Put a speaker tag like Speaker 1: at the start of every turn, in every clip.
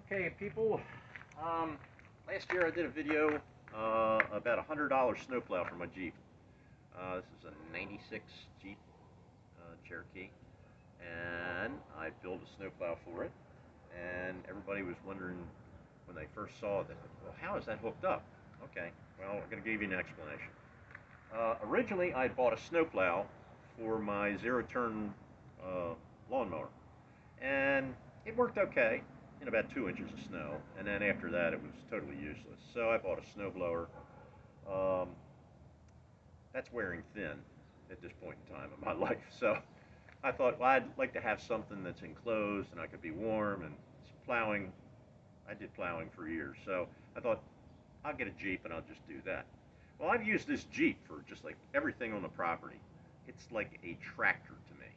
Speaker 1: Okay, people, last year I did a video about a $100 snowplow for my Jeep. This is a 96 Jeep Cherokee, and I built a snowplow for it, and everybody was wondering when they first saw it, well, how is that hooked up? Okay, well, I'm going to give you an explanation. Originally, I bought a snowplow for my zero-turn lawnmower, and it worked okay in about 2 inches of snow, and then after that it was totally useless. So I bought a snowblower. That's wearing thin at this point in time in my life. So I thought, well, I'd like to have something that's enclosed and I could be warm, and plowing, I did plowing for years. So I thought, I'll get a Jeep and I'll just do that. Well, I've used this Jeep for just like everything on the property. It's like a tractor to me.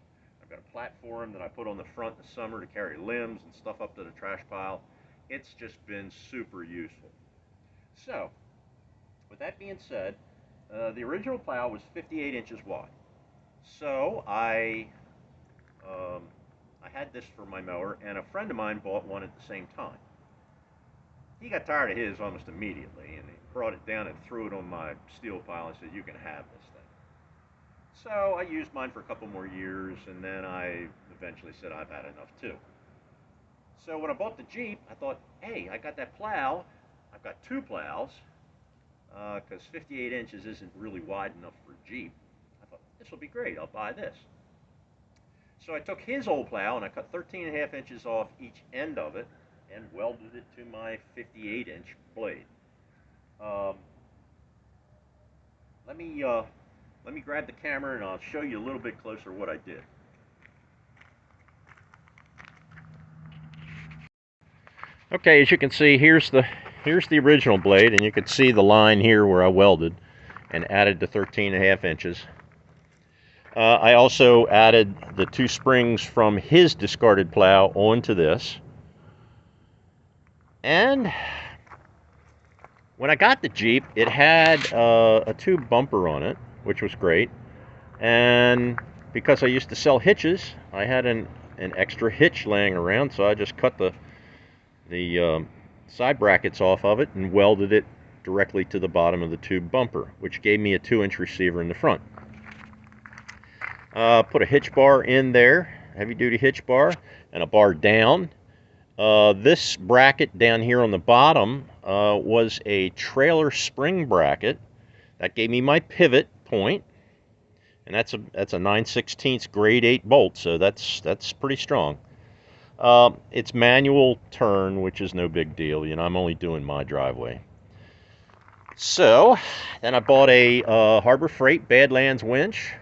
Speaker 1: I've got a platform that I put on the front in the summer to carry limbs and stuff up to the trash pile. It's just been super useful. So, with that being said, the original plow was 58 inches wide. So I had this for my mower, and a friend of mine bought one at the same time. He got tired of his almost immediately, and he brought it down and threw it on my steel pile and said, "You can have this thing." So I used mine for a couple more years, and then I eventually said I've had enough too. So when I bought the Jeep, I thought, hey, I got that plow. I've got two plows, because 58 inches isn't really wide enough for a Jeep. I thought, this will be great. I'll buy this. So I took his old plow, and I cut 13.5 inches off each end of it and welded it to my 58-inch blade. Let me grab the camera and I'll show you a little bit closer what I did. Okay, as you can see, here's the original blade, and you can see the line here where I welded and added the 13.5 inches. I also added the two springs from his discarded plow onto this. And when I got the Jeep, it had a tube bumper on it, which was great. And because I used to sell hitches, I had an extra hitch laying around, so I just cut the side brackets off of it and welded it directly to the bottom of the tube bumper, which gave me a 2-inch receiver in the front. Put a hitch bar in there, heavy-duty hitch bar, and a bar down. This bracket down here on the bottom was a trailer spring bracket that gave me my pivot point, and that's a 9/16 grade 8 bolt, so that's pretty strong. It's manual turn, which is no big deal. You know, I'm only doing my driveway. So then I bought a Harbor Freight Badlands winch,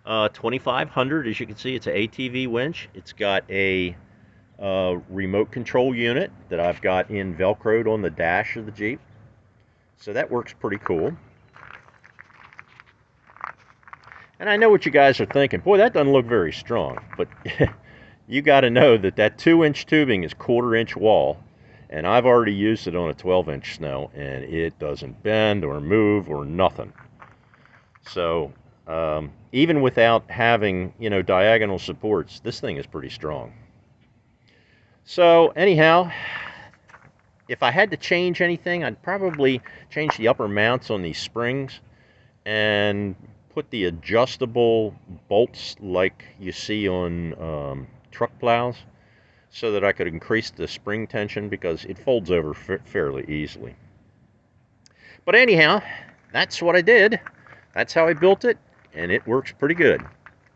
Speaker 1: 2500. As you can see, it's an ATV winch. It's got a remote control unit that I've got in Velcroed on the dash of the Jeep. So that works pretty cool. And I know what you guys are thinking. Boy, that doesn't look very strong. But you got to know that 2-inch tubing is 1/4-inch wall. And I've already used it on a 12-inch snow, and it doesn't bend or move or nothing. So even without having, you know, diagonal supports, this thing is pretty strong. So anyhow, if I had to change anything, I'd probably change the upper mounts on these springs and put the adjustable bolts like you see on truck plows, so that I could increase the spring tension, because it folds over fairly easily. But anyhow, that's what I did. That's how I built it, and it works pretty good.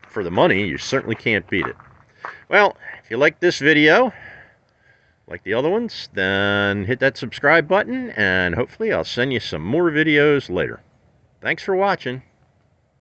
Speaker 1: For the money, you certainly can't beat it. Well, if you like this video, like the other ones, then hit that subscribe button, and hopefully I'll send you some more videos later. Thanks for watching.